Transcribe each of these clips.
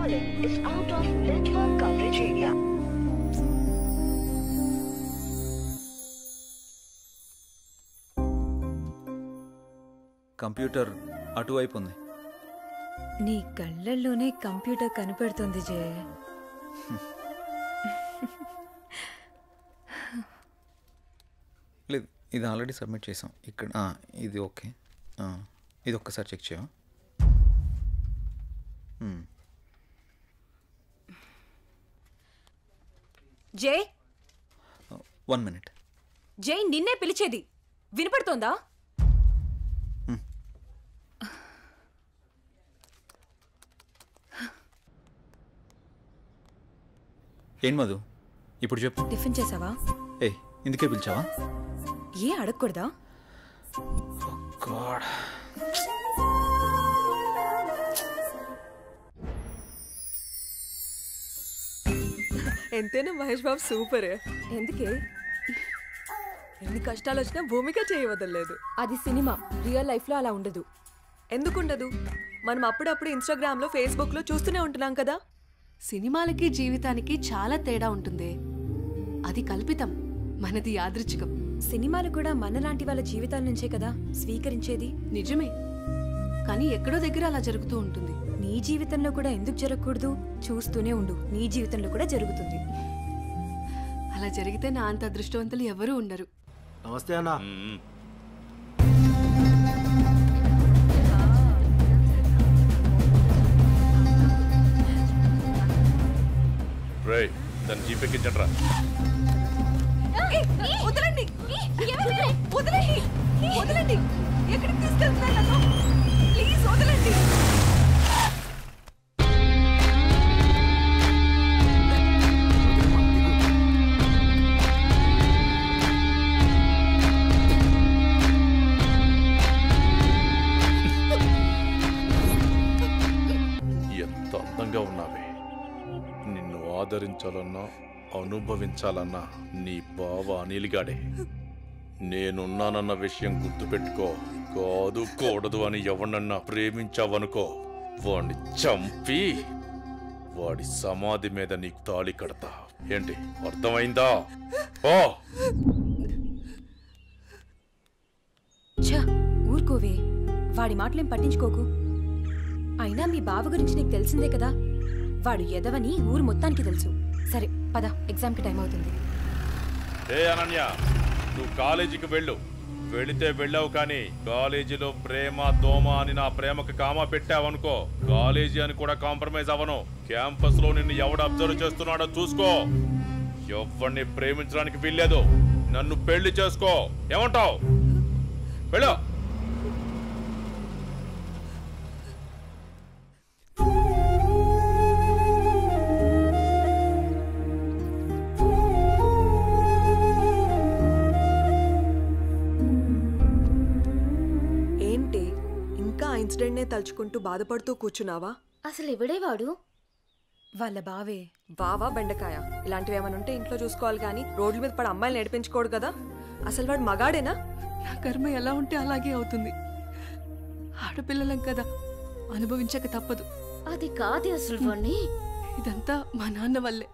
calling is out of network coverage area. Computer అటువైపు ఉంది. నీ కళ్ళల్లోనే కంప్యూటర్ కనపడుతుంది జయ. లేదు, ఇది ఆల్రెడీ సబ్మిట్ చేసాం. ఇక్కడ ఇది ఓకే. ఇది ఒక్కసారి చెక్ చేయవా? జై, 1 minute. జై నిన్నే పిలిచేది వినపడుతోందా? ఏం మధు ఇప్పుడు చెప్పు. టిఫిన్ చేసావా? ఇందుకే పిలిచావా? ఏ అడగకూడదా? ఎంతైనా మహేష్ బాబు సూపర్. ఎందుకే? ఎన్ని కష్టాలు వచ్చినా భూమిక చేయవదలేదు. అది సినిమా, రియల్ లైఫ్ లో అలా ఉండదు. ఎందుకుండదు? మనం అప్పుడప్పుడు ఇన్స్టాగ్రామ్ లో, ఫేస్బుక్ లో చూస్తూనే ఉంటున్నాం కదా. సినిమాలకి జీవితానికి చాలా తేడా ఉంటుంది. అది కల్పితం, మనది యాదృచ్ఛికం. సినిమాలు కూడా మనలాంటి వాళ్ళ జీవితాల నుంచే కదా స్వీకరించేది. నిజమే, కానీ ఎక్కడో దగ్గర అలా జరుగుతూ ఉంటుంది. నీ జీవితంలో కూడా ఎందుకు జరగకూడదు? చూస్తూనే ఉండు, నీ జీవితంలో కూడా జరుగుతుంది. అలా జరిగితే నా అంత అదృష్టవంతులు ఎవరూ ఉండరు. నమస్తే అన్న. దాన్ని జీపేకి ఇచ్చట్రా. వదలండి, వదలండి, వదలండి. ఎక్కడికి తీసుకెళ్తున్నారు నన్ను? ప్లీజ్ వదలండి. ఎంత అందంగా ఉన్నావే. నిన్ను ఆదరించాలన్నా అనుభవించాలన్నా నీ బావ అనిల్గాడే. నేనున్నానన్న విషయం గుర్తుపెట్టుకో. కాదు కూడదు అని ఎవరినన్నా ప్రేమించావనుకో, వాడిని చంపి వాడి సమాధి మీద నీకు తాళి కడతా. ఏంటి, అర్థమైందా? ఓ ఊరుకోవే, వాడి మాటలేం పట్టించుకోకు. అయినా మీ బావ గురించి నీకు తెలిసిందే కదా. వాడు ఎదవని ఊరు మొత్తానికి తెలుసు. సరే పద, ఎగ్జామ్కి టైం అవుతుంది. ఏ అనన్య, నువ్వు కాలేజీకి వెళ్ళు. వెళితే వెళ్ళావు, కానీ కాలేజీలో ప్రేమ దోమ అని నా ప్రేమకు కామా పెట్టావనుకో, కాలేజీ అని కూడా కాంప్రమైజ్ అవ్వను. క్యాంపస్ లో నిన్ను ఎవడు అబ్జర్వ్ చేస్తున్నాడో చూసుకో. ఎవరిని ప్రేమించడానికి వీల్లేదు. నన్ను పెళ్లి చేసుకో. ఏమంటావు? వెళ్ళు. ఇన్సిడెంట్ నే తలుచుకుంటూ బాధపడుతూ కూర్చున్నావా? అసలు ఎవడే వాడు? వాళ్ళ బావే. బావా బెండకాయ ఇలాంటివి ఏమైనా ఉంటే ఇంట్లో చూసుకోవాలి, కానీ రోడ్ల మీద పడి అమ్మాయిలు నేర్పించుకోడు కదా. అసలు వాడు మగాడేనా? నా కర్మ ఎలా ఉంటే అలాగే అవుతుంది. ఆడపిల్లలం కదా, అనుభవించక తప్పదు. అది కాదు అసలు వాణ్ణి. ఇదంతా మా నాన్న వల్లే.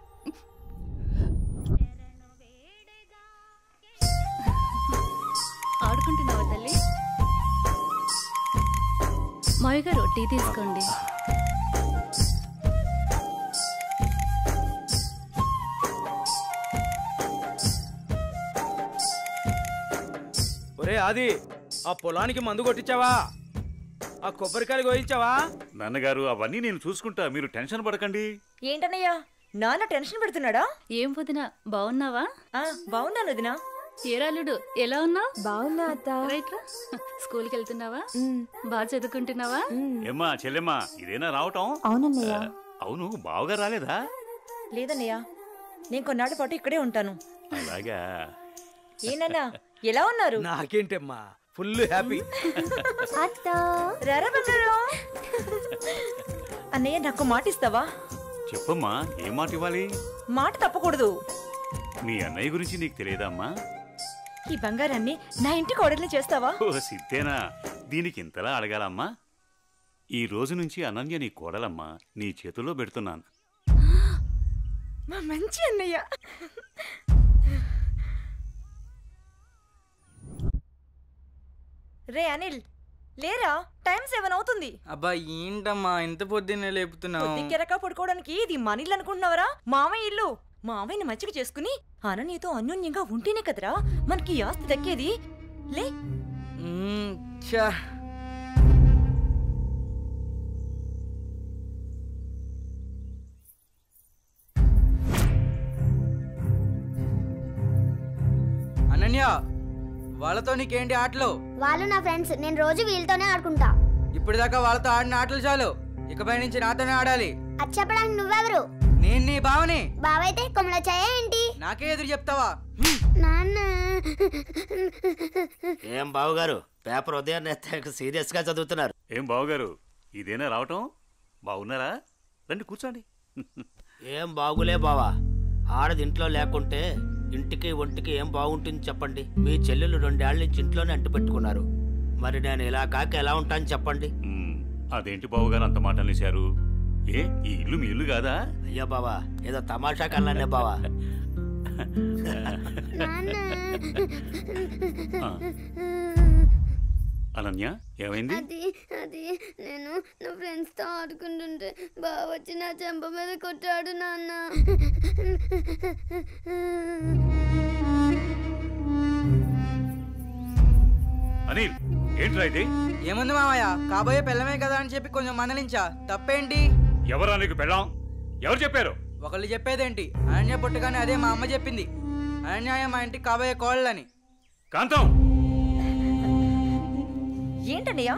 ఆడుకుంటున్నావా తల్లి? మావి గారు టీ తీసుకోండి. ఒరే ఆది, ఆ పొలానికి మందు కొట్టించావా? ఆ కొబ్బరికాయలు కోయించావా? నాన్నగారు అవన్నీ నేను చూసుకుంటా, మీరు టెన్షన్ పడకండి. ఏంటన్నయ్యా, నాన్న టెన్షన్ పెడుతున్నాడా? ఏం వదినా, బాగున్నావా? బాగున్నాను వదినా. ఏరాలుడు ఎలా ఉన్నావు? బాగున్నా అత్త. స్కూల్కి వెళ్తున్నావా? బాగా చదువుకుంటున్నావా? ఏమ్మా చెల్లెమ్మా, ఇదేనా రావటం? అవునన్నయ్య. అవును, బావగా రాలేదా? లేదన్నయ్య, నేను కొన్నాళ్ళ పాటు ఇక్కడే ఉంటాను. అలాగా? ఏనన్నా, ఎలా ఉన్నారు? నాకేంటమ్మా, ఫుల్ హ్యాపీ. రారా బంగారు. అన్నయ్య, నాకు మాట ఇస్తావా? చెప్పమ్మా, ఏం మాట ఇవ్వాలి? మాట తప్పకూడదు. మీ అన్నయ్య గురించి నీకు తెలియదమ్మా? ఈ బంగారాన్ని నా ఇంటికి ఆర్డర్ని చేస్తావా? ఓ సిద్ధేనా, దీనికి ఇంతలా అడగాలమ్మా? ఈ రోజు నుంచి అనన్య నీ కోడలమ్మా, నీ చేతుల్లో పెడుతున్నాను. మా మంచి అన్నయ్య. రే అనిల్, లేరా? టైం 7 అవుతుంది. అబ్బా ఏంటమ్మా ఇంత పొద్దున్నే లేపుతున్నావు? పొద్దుకెరక పడుకోవడానికి ఇది మన ఇల్లు అనుకుంటున్నావరా? మామయ్య ఇల్లు. మామయ్యని మంచిగా చేసుకుని అనన్యతో అన్యోన్యంగా ఉంటేనే కదరా మనకి ఆస్తి దక్కేది. లే. అనన్య, వాళ్ళతో నీకేంటి ఆటలు? వాళ్ళు నా ఫ్రెండ్స్, నేను రోజు వీళ్ళతోనే ఆడుకుంటా. ఇప్పుడు దాకా వాళ్ళతో ఆడిన ఆటలు చాలు, ఇకపై నుంచి నాతోనే ఆడాలి. అది చెప్పడానికి నువ్వెవరు? నేను నీ బావని. బావైతే కొమ్మల చాయ ఏంటి? నాకే ఎదురు చెప్తావా? నాన్న. ఏం బావగారు, పేపర్ ఉదయాన్నే సీరియస్ గా చదువుతున్నారు. ఏం బావగారు, ఇదేనా రావటం? బాగున్నారా? రండి కూర్చోండి. ఏం బాగులే బావా, ఆడది ఇంట్లో లేకుంటే ఇంటికి ఒంటికి ఏం బాగుంటుంది చెప్పండి. మీ చెల్లెలు 2 ఏళ్ల నుంచి ఇంట్లోనే అంటు పెట్టుకున్నారు. మరి నేను ఇలా కాక ఎలా ఉంటాను చెప్పండి. అదేంటి బావగారు అంత మాట అనేశారు? ఏ ఈ ఇల్లు మీ ఇల్లు కాదా? అయ్యా బావా, ఏదో తమాషా కల్లానే బావా. అనన్య, ఏమైంది? అది నేను నా ఫ్రెండ్స్ తో ఆడుకుంటుంటే బావ వచ్చి నా చెంప మీద కొట్టాడు నాన్న. అనిల్, ఏంట్రా ఇది? ఏముంది మామయ్య, కాబోయే పెళ్ళమే కదా అని చెప్పి కొంచెం మనలించా. తప్పేంటి? ఎవరా నీకు పెళ్ళాం? ఎవరు చెప్పారు? ఒకళ్ళు చెప్పేదేంటి, అనన్య పుట్టగానే అదే మా అమ్మ చెప్పింది. అనన్య మా ఇంటికి కాబోయే కోళ్ళని. కాంతం, ఏంటన్నయ్యా?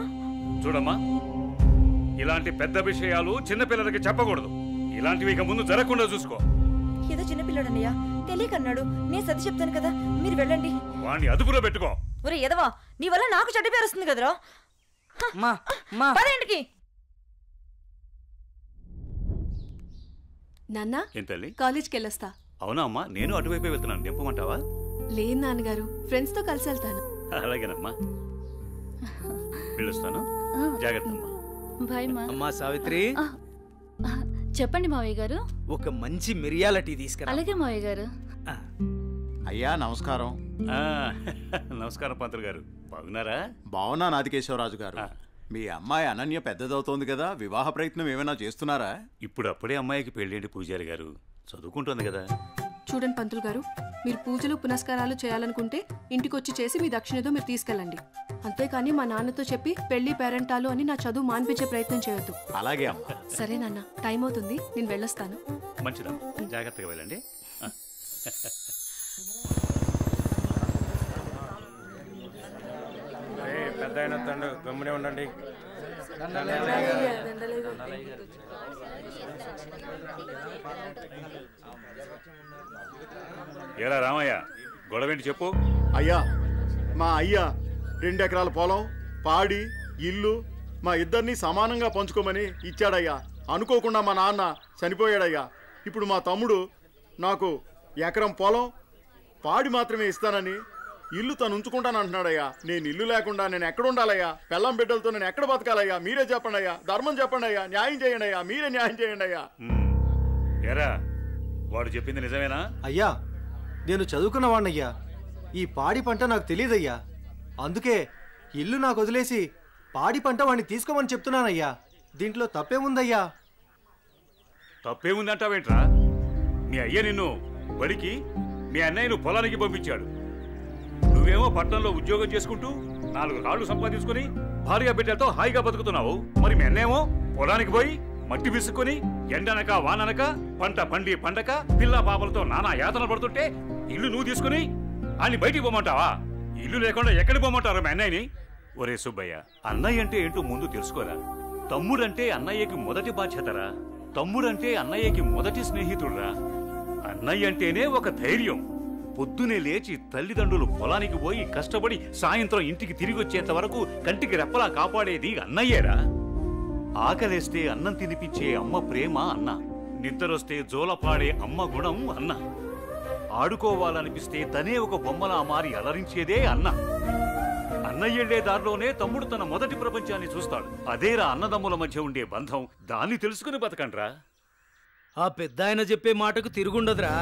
చూడమ్మా, ఇలాంటి పెద్ద విషయాలు చిన్నపిల్లలకి చెప్పకూడదు. ఇలాంటివి ఇక ముందు జరగకుండా చూసుకో. ఏదో చిన్నపిల్లడన్నయ్యా, తెలియకన్నాడు. నేను సర్ది చెప్తాను కదా, మీరు వెళ్ళండి. వాణ్ణి అదుపులో పెట్టుకో. ఒరే ఎదవా, నీ వల్ల నాకు చెడ్డ పేరు వస్తుంది కదరా. పదేంటికి? నాన్న, ఏం తల్లి? కాలేజ్కి వెళ్ళొస్తా. అవునా అమ్మా, నేను అటువైపే వెళ్తున్నాను. దింపమంటావా? లేదు నాన్నగారు, ఫ్రెండ్స్ తో కలిసి వెళ్తాను. అలాగేనమ్మా, వెళ్ళొస్తాను. జాగ్రత్త అమ్మా. బాయ్ మా. అమ్మా సావిత్రి. చెప్పండి మావయ్య గారు. ఒక మంచి మిరియాల టీ తీసుకురా. అలాగే మావయ్య గారు. అయ్యా నమస్కారం. నమస్కారం పంతులు గారు, బాగున్నారా? బాగున్నా నాదికేశ్వరరాజు గారు. మీ అమ్మాయి అనన్య పెద్దదవుతోంది కదా, వివాహ ప్రయత్నం ఏమైనా చేస్తున్నారా? ఇప్పుడు అప్పుడే అమ్మాయికి పెళ్ళేంటి పూజారి గారు, చదువుకుంటుంది కదా. చూడండి పంతులు గారు, మీరు పూజలు పునస్కారాలు చేయాలనుకుంటే ఇంటికి వచ్చి చేసి మీ దక్షిణతో మీరు తీసుకెళ్ళండి. అంతేకాని మా నాన్నతో చెప్పి పెళ్లి పేరెంటాలు అని నా చదువు మాన్పించే ప్రయత్నం చేయొద్దు. అలాగే అమ్మా. సరే నాన్న, టైం అవుతుంది, నేను వెళ్ళొస్తాను. మంచిదమ్మా, జాగ్రత్తగా వెళ్ళండి. పెద్ద అయిన తండ్రి గమ్మునే ఉండండి. ఏరా రామయ్య, గొడవేంటి చెప్పు. అయ్యా, మా అయ్యా 2 ఎకరాల పొలం, పాడి, ఇల్లు మా ఇద్దరిని సమానంగా పంచుకోమని ఇచ్చాడయ్యా. అనుకోకుండా మా నాన్న చనిపోయాడయ్యా. ఇప్పుడు మా తమ్ముడు నాకు ఎకరం పొలం, పాడి మాత్రమే ఇస్తానని ఇల్లు తను ఉంచుకుంటాను అంటున్నాడయ్యా. నేను ఇల్లు లేకుండా నేను ఎక్కడ ఉండాలయ్యా? పెళ్ళం బిడ్డలతో నేను ఎక్కడ బతకాలయ్యా? మీరే చెప్పండి అయ్యా, ధర్మం చెప్పండి అయ్యా, న్యాయం చేయండి అయ్యా, మీరే న్యాయం చేయండి అయ్యా. ఏరా, వాడు చెప్పింది నిజమేనా? అయ్యా, నేను చదువుకున్న వాణ్ణయ్యా. ఈ పాడి పంట నాకు తెలియదయ్యా. అందుకే ఇల్లు నాకు వదిలేసి పాడి పంట వాడిని తీసుకోమని చెప్తున్నానయ్యా. దీంట్లో తప్పేముందయ్యా? తప్పేముందంటావేంట్రా? మీ అయ్య నిన్ను బడికి, మీ అన్నయ్యను పొలానికి పంపించాడు. నువ్వేమో పట్టణంలో ఉద్యోగం చేసుకుంటూ 4 రాళ్లు సంపాదించుకుని భార్య బిడ్డలతో హాయిగా బతుకుతున్నావు. మరి మీ అన్నేమో పొలానికి పోయి మట్టి విసుక్కుని ఎండనక వాననక పంట పండి పండక పిల్ల పాపలతో నానా యాతన పడుతుంటే ఇల్లు నువ్వు తీసుకుని అని బయటికి పోమంటావా? ఇల్లు లేకుండా ఎక్కడికి పోమంటారు మీ అన్నయ్యని? ఒరే సుబ్బయ్య, అన్నయ్య అంటే ఏంటో ముందు తెలుసుకోరా. తమ్ముడంటే అన్నయ్యకి మొదటి బాధ్యతరా. తమ్ముడంటే అన్నయ్యకి మొదటి స్నేహితుడురా. అన్నయ్య అంటేనే ఒక ధైర్యం. పొద్దునే లేచి తల్లిదండ్రులు పొలానికి పోయి కష్టపడి సాయంత్రం ఇంటికి తిరిగి వచ్చేంత వరకు కంటికి రెప్పలా కాపాడేది అన్నయ్యేరా. ఆకలేస్తే అన్నం తినిపించే అమ్మ ప్రేమ అన్న, నిద్రొస్తే జోలపాడే అమ్మ గుణం అన్న, ఆడుకోవాలనిపిస్తే తనే ఒక బొమ్మలా మారి అలరించేదే అన్న. అన్నయ్య వెళ్లే దారిలోనే తమ్ముడు తన మొదటి ప్రపంచాన్ని చూస్తాడు. అదేరా అన్నదమ్ముల మధ్య ఉండే బంధం. దాన్ని తెలుసుకుని బతకండ్రా. ఆ పెద్ద ఆయన చెప్పే మాటకు తిరుగుండదురా.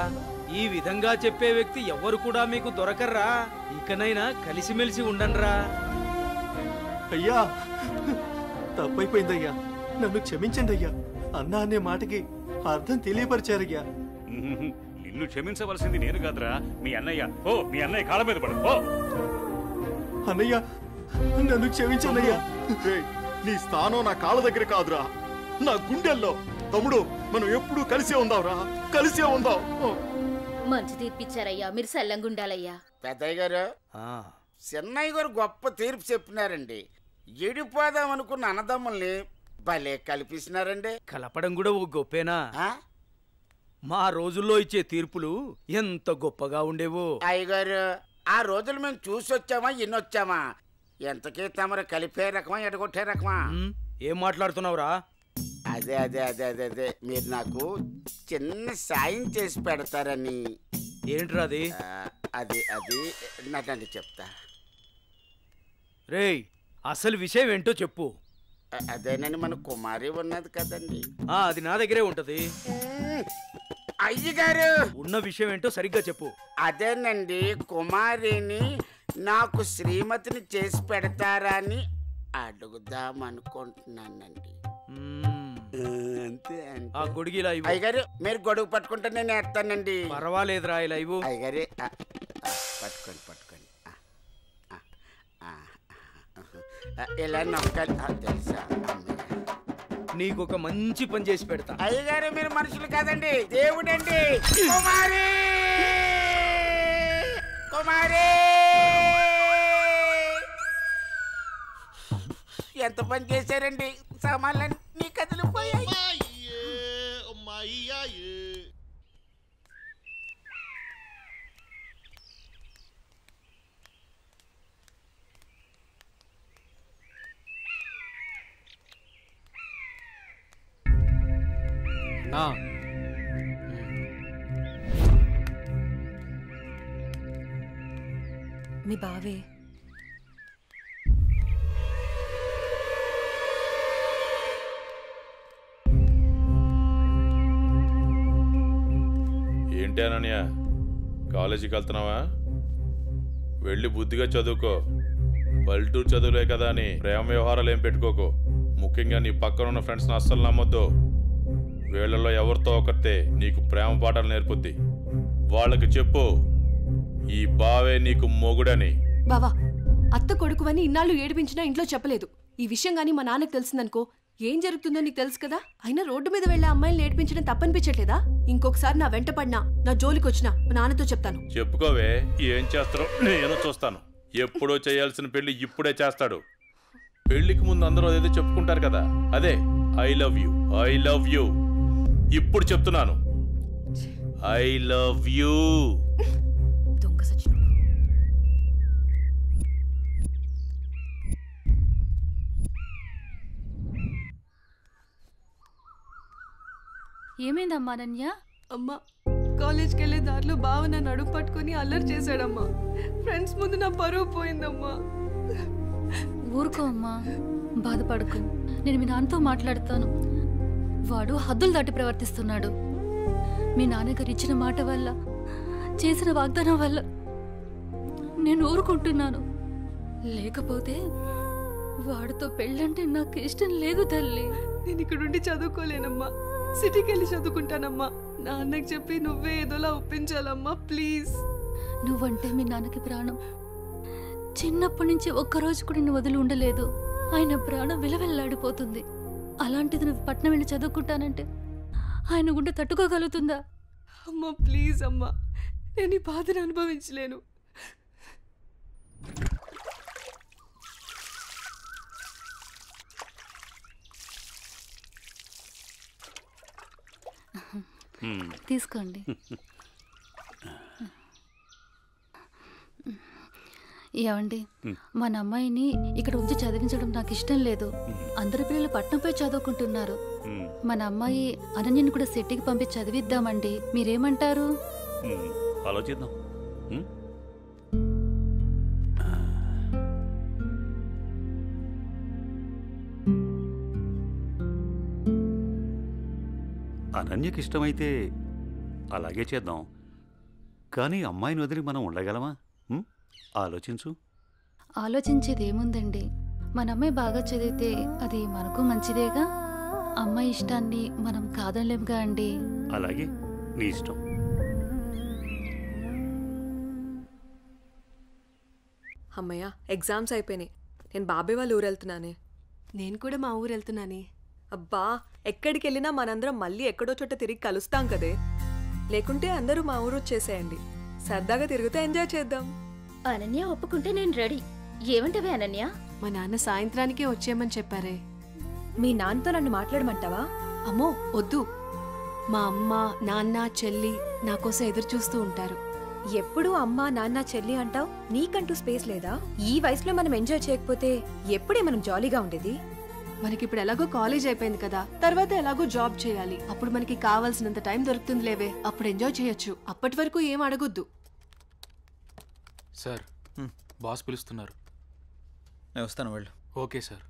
ఈ విధంగా చెప్పే వ్యక్తి ఎవరు కూడా మీకు దొరకర్రా. ఇకనైనా కలిసిమెలిసి ఉండండిరా. అయ్యా, తప్పైపోయిందయ్యా, నన్ను క్షమించండి అయ్యా. అన్నా అనే మాటకి అర్థం తెలియపరిచారయ్యా. నిన్ను క్షమించవలసింది నేను కాదురా, మీ అన్నయ్య. ఓ, మీ అన్నయ్య కాళ్ళ మీద పడు. ఓ అన్నయ్య, నన్ను క్షమించనయ్యా. నీ స్థానం నా కాళ్ళ దగ్గర కాదురా, నా గుండెల్లో. తమ్ముడు, మనం ఎప్పుడూ కలిసే ఉందాంరా, కలిసే ఉందాం. మంచి తీర్పిచ్చారయ్యా, మీరు సల్లంగుండాలయ్యా. పెద్దయ్య గారు, చిన్నయ్య గారు గొప్ప తీర్పు చెప్పినారండి. ఎడిపోదాం అనుకున్న అన్నదమ్ముల్ని భలే కల్పిస్తున్నారండి. కలపడం కూడా ఓ గొప్పేనా? మా రోజుల్లో ఇచ్చే తీర్పులు ఎంత గొప్పగా ఉండేవో. అయ్యగారు, ఆ రోజులు మేము చూసొచ్చామా ఎన్నొచ్చామా? ఎంతకీ తమరు కలిపే రకమా ఎడగొట్టే రకమా? ఏం మాట్లాడుతున్నావురా? అదే అదే అదే అదే అదే మీరు నాకు చిన్న సాయం చేసి పెడతారని. ఏంట్రా అది? అది అది నాకండి చెప్తా. రేయ్, అసలు విషయం ఏంటో చెప్పు. అదేనండి, మన కుమారి ఉన్నది కదండి. అది నా దగ్గరే ఉంటది. అయ్యగారు, ఉన్న విషయం ఏంటో సరిగ్గా చెప్పు. అదేనండి, కుమారిని నాకు శ్రీమతిని చేసి పెడతారా అని అడుగుదాం అనుకుంటున్నానండి. అంతే అంతే. ఆ గొడుగు ఇలా ఇవ్వు. అయ్యగారు, మీరు గొడుగు పట్టుకుంటే నేను వేస్తానండి. పర్వాలేదురా, ఇలా ఇవ్వు. అయ్యగారే, పట్టుకోండి పట్టుకోండి. ఇలా నమ్మకాలి తెలుసా? నీకు ఒక మంచి పని చేసి పెడతా. అయ్యగారు, మీరు మనుషులు కాదండి, దేవుడండి. కుమారి, కుమారి, ఎంత పని చేశారండి. సామాన్లన్నీ కదిలిపోయాయి. మీ బావే. ఏంటి అనన్య, కాలేజీకి వెళ్తున్నావా? వెళ్ళి బుద్ధిగా చదువుకో. పల్లెటూరు చదువులే కదా అని ప్రేమ వ్యవహారాలు ఏం పెట్టుకోకు. ముఖ్యంగా నీ పక్కన ఉన్న ఫ్రెండ్స్ని అస్సలు నమ్మొద్దు. వీళ్ళలో ఎవరితో ఒకరితే నీకు ప్రేమ పాఠాలు నేర్పుద్ది. వాళ్ళకి చెప్పు, ఈ బావే నీకు మొగుడని. బావా, అత్త కొడుకువని ఇన్నాళ్ళు ఏడిపించినా ఇంట్లో చెప్పలేదు. ఈ విషయం గానీ మా నాన్నకు తెలిసిందనుకో ఏం జరుగుతుందో నీకు తెలుసు కదా. అయినా రోడ్డు మీద వెళ్లే అమ్మాయిని ఏడిపించడం తప్పనిపించట్లేదా? ఇంకొకసారి నా వెంట పడినా, నా జోలికి వచ్చినా మా నాన్నతో చెప్తాను. చెప్పుకోవే, ఏం చేస్తారో నేను చూస్తాను. ఎప్పుడో చేయాల్సిన పెళ్లి ఇప్పుడే చేస్తాడు. పెళ్లికి ముందు అందరూ అదేదో చెప్పుకుంటారు కదా, అదే I love you, I love you. ఇప్పుడు చెప్తున్నాను, ఐ లవ్ యూ. ఏమైందమ్మా అనన్య? అమ్మా, కాలేజ్కి వెళ్ళే దారిలో బావ నా నడుము పట్టుకుని అల్లరి చేశాడమ్మా. ఫ్రెండ్స్ ముందు నా పరువు పోయిందమ్మా. ఊరుకో అమ్మా, బాధపడకు. నేను మీ నాన్నతో మాట్లాడతాను. వాడు హద్దులు దాటి ప్రవర్తిస్తున్నాడు. మీ నాన్నగారు ఇచ్చిన మాట వల్ల, చేసిన వాగ్దానం వల్ల నేను ఊరుకుంటున్నాను. లేకపోతే వాడితో పెళ్ళంటే నాకు ఇష్టం లేదు తల్లి. నేను ఇక్కడుండి చదువుకోలేనమ్మా, సిటీకి వెళ్ళి చదువుకుంటానమ్మా. నాన్నకి చెప్పి నువ్వే ఏదోలా ఒప్పించాలమ్మా, ప్లీజ్. నువ్వంటే మీ నాన్నకి ప్రాణం. చిన్నప్పటి నుంచి ఒక్కరోజు కూడా నేను వదిలి ఉండలేదు. ఆయన ప్రాణం విలవెల్లాడిపోతుంది. అలాంటిది నువ్వు పట్నం వెళ్ళి చదువుకుంటానంటే ఆయన గుండె తట్టుకోగలుగుతుందా? అమ్మా ప్లీజ్ అమ్మా, నేను ఈ బాధను అనుభవించలేను. తీసుకోండి. ఏమండి, మన అమ్మాయిని ఇక్కడ ఉంచి చదివించడం నాకు ఇష్టం లేదు. అందరి పిల్లలు పట్నంపై చదువుకుంటున్నారు. మన అమ్మాయి అనన్యని కూడా సిటీకి పంపించి చదివిద్దామండి. మీరేమంటారు? ఆలోచిద్దాం. అనన్యకి ఇష్టమైతే అలాగే చేద్దాం. కానీ అమ్మాయిని వదిలి మనం ఉండగలమా? ఆలోచించు. ఆలోచించేది ఏముందండి, మన అమ్మాయి బాగా చదివితే అది మనకు మంచిదేగా. అమ్మాయి ఇష్టాన్ని మనం కాదనలేముగా అండి. అలాగే, నీ ఇష్టం. అమ్మయ్య, ఎగ్జామ్స్ అయిపోయినాయి. నేను బాబాయ్ వాళ్ళ ఊరు వెళ్తున్నానే. నేను కూడా మా ఊరు వెళ్తున్నానే. అబ్బా, ఎక్కడికి వెళ్ళినా మనందరం మళ్ళీ ఎక్కడో చోట తిరిగి కలుస్తాం కదే. లేకుంటే అందరూ మా ఊరు వచ్చేసేయండి, సరదాగా తిరుగుతూ ఎంజాయ్ చేద్దాం. అనన్య ఒప్పుకుంటే నేను రెడీ. ఏమంటవే అనన్య? మా నాన్న సాయంత్రానికే వచ్చేయమని చెప్పారే. మీ నాన్నతో నన్ను మాట్లాడమంటావా? అమ్మో వద్దు, మా అమ్మ నాన్న చెల్లి నా కోసం ఎదురు చూస్తూ ఉంటారు. ఎప్పుడూ అమ్మ నాన్న చెల్లి అంటావు, నీకంటూ స్పేస్ లేదా? ఈ వయసులో మనం ఎంజాయ్ చేయకపోతే ఎప్పుడే మనం జాలీగా ఉండేది? మనకిప్పుడు ఎలాగో కాలేజ్ అయిపోయింది కదా, తర్వాత ఎలాగో జాబ్ చేయాలి. అప్పుడు మనకి కావాల్సినంత టైం దొరుకుతుంది లేవే, అప్పుడు ఎంజాయ్ చేయొచ్చు. అప్పటి వరకు ఏం అడగొద్దు. సార్, బాస్ పిలుస్తున్నారు. నేను వస్తాను, వెళ్ళు. Okay sir.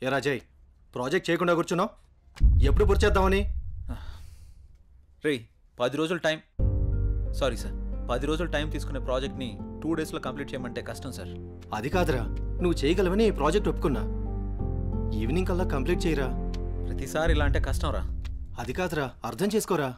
ఏ రాజయ్, ప్రాజెక్ట్ చేయకుండా కూర్చున్నావు? ఎప్పుడు పూర్తి చేద్దామని? రే, 10 రోజులు టైం. సారీ సార్, 10 రోజులు టైం తీసుకునే ప్రాజెక్ట్ని 2 డేస్లో కంప్లీట్ చేయమంటే కష్టం సార్. అది కాదురా, నువ్వు చేయగలవని ఈ ప్రాజెక్ట్ ఒప్పుకున్నా. ఈవినింగ్ కల్లా కంప్లీట్ చేయరా. ప్రతిసారి ఇలా అంటే కష్టం రా. అది కాదురా, అర్థం చేసుకోరా.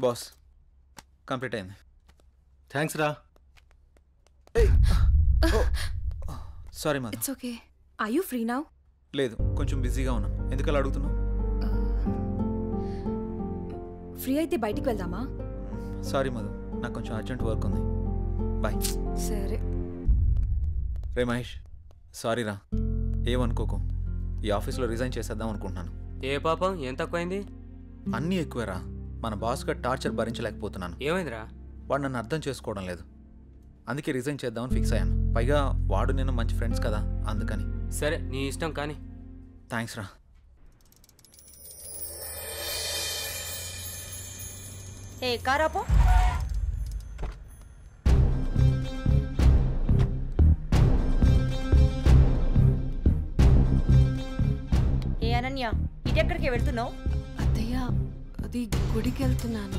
బాస్, కంప్లీట్ అయింది. థ్యాంక్స్ రా. Sorry Madhu. It's okay. Are you free now? లేదు, కొంచెం బిజీగా ఉన్నా. ఎందుకలా అడుగుతున్నావు? ఫ్రీ అయితే బయటికి వెళ్దామా? సారీ మధు, నాకు కొంచెం అర్జెంట్ వర్క్ ఉంది. బాయ్. సరే. రే మహేష్, సారీ రా, ఏమనుకోకు. ఈ ఆఫీస్లో రిజైన్ చేసేద్దాం అనుకుంటున్నాను. ఏ పాపం, ఏం తక్కువైంది? అన్నీ ఎక్కువేరా. మన బాస్గా టార్చర్ భరించలేకపోతున్నాను. ఏమైందిరా? వాడు నన్ను అర్థం చేసుకోవడం లేదు. అందుకే రిజైన్ చేద్దామని ఫిక్స్ అయ్యాను. పైగా వాడు నేను మంచి ఫ్రెండ్స్ కదా, అందుకని. సరే, నీ ఇష్టం కానీ. థ్యాంక్స్ రా. ఏ కారాపో. ఏ అనన్య, ఇటెక్కడికి వెళ్తున్నావు? అత్తయ్య, అది గుడికి వెళ్తున్నాను.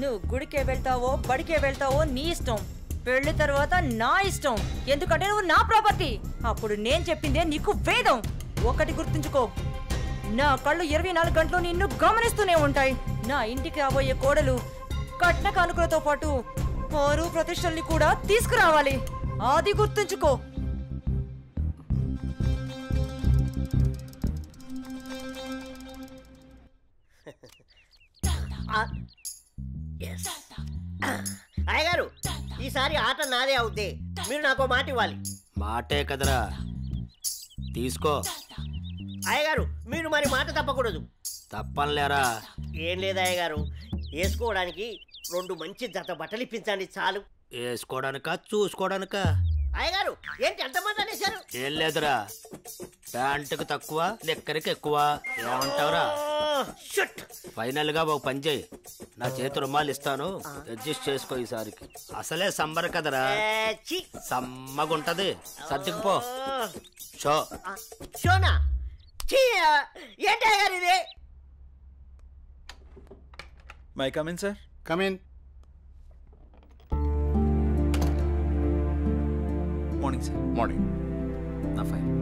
నువ్వు గుడికే వెళ్తావో బడికే వెళ్తావో నీ ఇష్టం. పెళ్లి తర్వాత నా ఇష్టం, ఎందుకంటే నువ్వు నా ప్రాపర్టీ. అప్పుడు నేను చెప్పిందే నీకు వేదం. ఒకటి గుర్తుంచుకో, నా కళ్ళు 24 గంటలు నిన్ను గమనిస్తూనే ఉంటాయి. నా ఇంటికి రాబోయే కోడలు కట్న కానుకలతో పాటు పరువు ప్రతిష్టల్ని కూడా తీసుకురావాలి. అది గుర్తుంచుకో. అయ్యగారు, ఈసారి ఆట నాదే అవుద్ది. మీరు నాకు మాట ఇవ్వాలి. మాటే కదరా, తీసుకో. అయ్యగారు, మీరు మరి మాట తప్పకూడదు. తప్పనిలేరా? ఏం లేదు అయ్యగారు, వేసుకోవడానికి 2 మంచి జత బట్టలు ఇప్పించండి చాలు. వేసుకోవడానికా చూసుకోవడానికా? అయ్యగారు, ఏంటి ఎంతమంది అనేశారు? ఏం లేదురా, ప్యాంటుకు తక్కువ లెక్కరికి ఎక్కువ. ఏమంటావురా? ఫైనల్ గా ఒక పని చేయి, నా చేతి రుమాలు ఇస్తాను, అడ్జస్ట్ చేసుకో ఈసారికి. అసలే సమ్మర్ కదరా, సమ్మగుంటది. సర్దుకుపో. షో షోనా? ఏంటి అయ్యగారు ఇది? May come in sir. Come in. Morning sir. Morning. నా fine.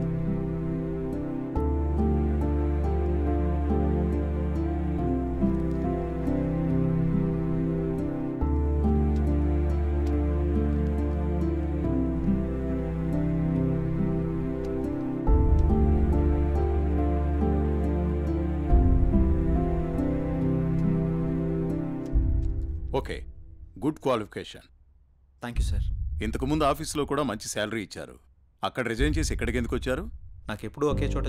Okay, good qualification. Thank you sir. ఇంతకుముందు ఆఫీస్లో కూడా మంచి శాలరీ ఇచ్చారు. అక్కడ రిజైన్ చేసి ఇక్కడికి ఎందుకు వచ్చారు? నాకు ఎప్పుడూ ఒకే చోట